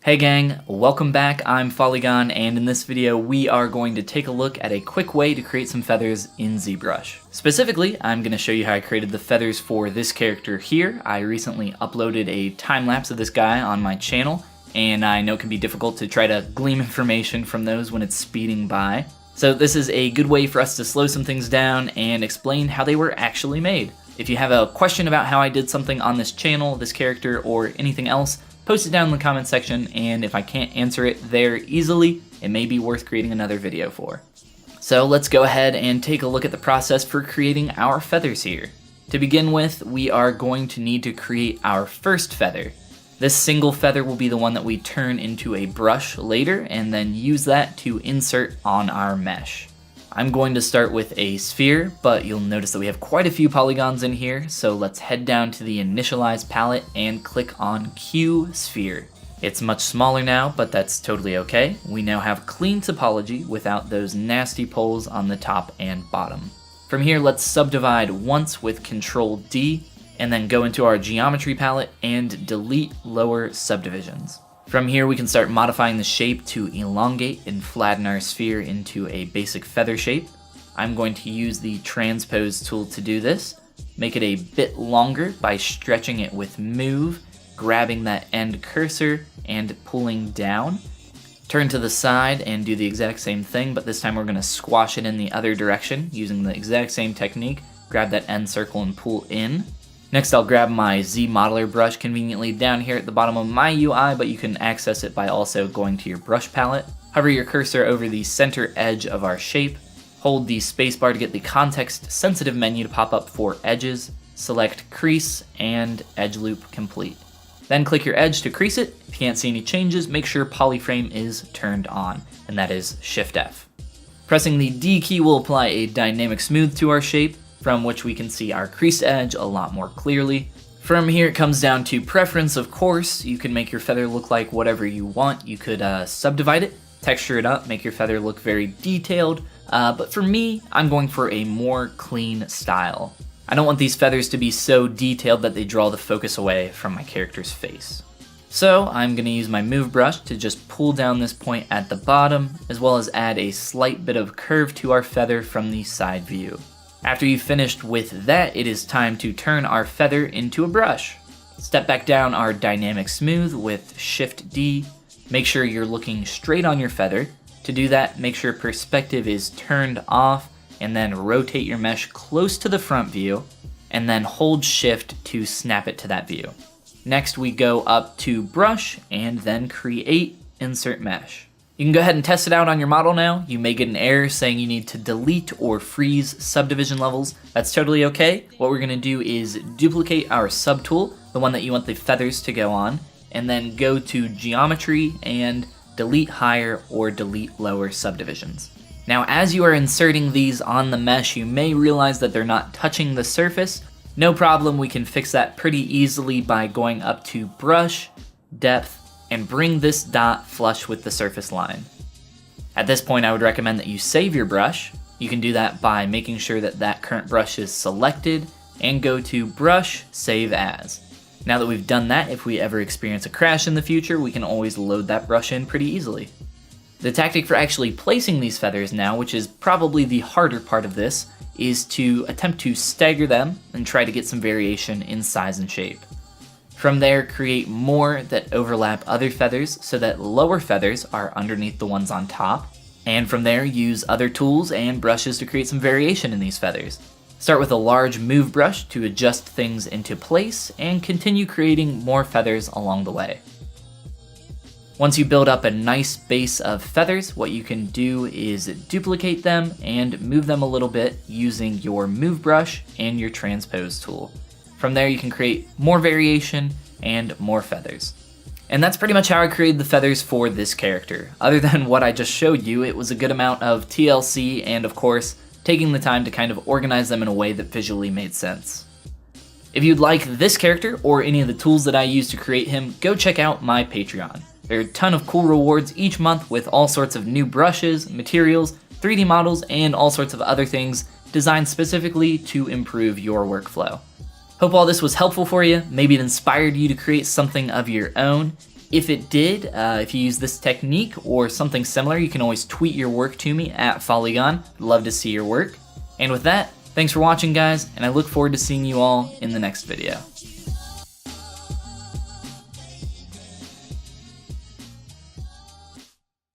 Hey gang, welcome back. I'm Follygon, and in this video we are going to take a look at a quick way to create some feathers in ZBrush. Specifically, I'm going to show you how I created the feathers for this character here. I recently uploaded a time-lapse of this guy on my channel, and I know it can be difficult to try to glean information from those when it's speeding by. So this is a good way for us to slow some things down and explain how they were actually made. If you have a question about how I did something on this channel, this character, or anything else, post it down in the comment section, and if I can't answer it there easily, it may be worth creating another video for. So let's go ahead and take a look at the process for creating our feathers here. To begin with, we are going to need to create our first feather. This single feather will be the one that we turn into a brush later, and then use that to insert on our mesh. I'm going to start with a sphere, but you'll notice that we have quite a few polygons in here, so let's head down to the Initialize palette and click on Q Sphere. It's much smaller now, but that's totally okay. We now have clean topology without those nasty poles on the top and bottom. From here, let's subdivide once with Control D, and then go into our Geometry palette and delete lower subdivisions. From here, we can start modifying the shape to elongate and flatten our sphere into a basic feather shape. I'm going to use the transpose tool to do this. Make it a bit longer by stretching it with move, grabbing that end cursor and pulling down. Turn to the side and do the exact same thing, but this time we're going to squash it in the other direction using the exact same technique. Grab that end circle and pull in. Next, I'll grab my Z modeler brush conveniently down here at the bottom of my UI, but you can access it by also going to your brush palette. Hover your cursor over the center edge of our shape. Hold the spacebar to get the context sensitive menu to pop up for edges. Select crease and edge loop complete. Then click your edge to crease it. If you can't see any changes, make sure polyframe is turned on, and that is Shift F. Pressing the D key will apply a dynamic smooth to our shape, from which we can see our creased edge a lot more clearly. From here, it comes down to preference, of course. You can make your feather look like whatever you want. You could subdivide it, texture it up, make your feather look very detailed, but for me, I'm going for a more clean style. I don't want these feathers to be so detailed that they draw the focus away from my character's face. So I'm going to use my move brush to just pull down this point at the bottom, as well as add a slight bit of curve to our feather from the side view. After you've finished with that, it is time to turn our feather into a brush. Step back down our dynamic smooth with Shift D. Make sure you're looking straight on your feather. To do that, make sure perspective is turned off, and then rotate your mesh close to the front view, and then hold Shift to snap it to that view. Next, we go up to brush, and then create insert mesh. You can go ahead and test it out on your model now. You may get an error saying you need to delete or freeze subdivision levels. That's totally okay. What we're gonna do is duplicate our subtool, the one that you want the feathers to go on, and then go to Geometry and delete higher or delete lower subdivisions. Now, as you are inserting these on the mesh, you may realize that they're not touching the surface. No problem, we can fix that pretty easily by going up to Brush, Depth, and bring this dot flush with the surface line. At this point, I would recommend that you save your brush. You can do that by making sure that that current brush is selected and go to Brush, Save As. Now that we've done that, if we ever experience a crash in the future, we can always load that brush in pretty easily. The tactic for actually placing these feathers now, which is probably the harder part of this, is to attempt to stagger them and try to get some variation in size and shape. From there, create more that overlap other feathers so that lower feathers are underneath the ones on top. And from there, use other tools and brushes to create some variation in these feathers. Start with a large move brush to adjust things into place and continue creating more feathers along the way. Once you build up a nice base of feathers, what you can do is duplicate them and move them a little bit using your move brush and your transpose tool. From there, you can create more variation and more feathers. And that's pretty much how I created the feathers for this character. Other than what I just showed you, it was a good amount of TLC and, of course, taking the time to kind of organize them in a way that visually made sense. If you'd like this character or any of the tools that I use to create him, go check out my Patreon. There are a ton of cool rewards each month with all sorts of new brushes, materials, 3D models, and all sorts of other things designed specifically to improve your workflow. Hope all this was helpful for you. Maybe it inspired you to create something of your own. If it did, if you use this technique or something similar, you can always tweet your work to me at Follygon. Love to see your work. And with that, thanks for watching, guys, and I look forward to seeing you all in the next video.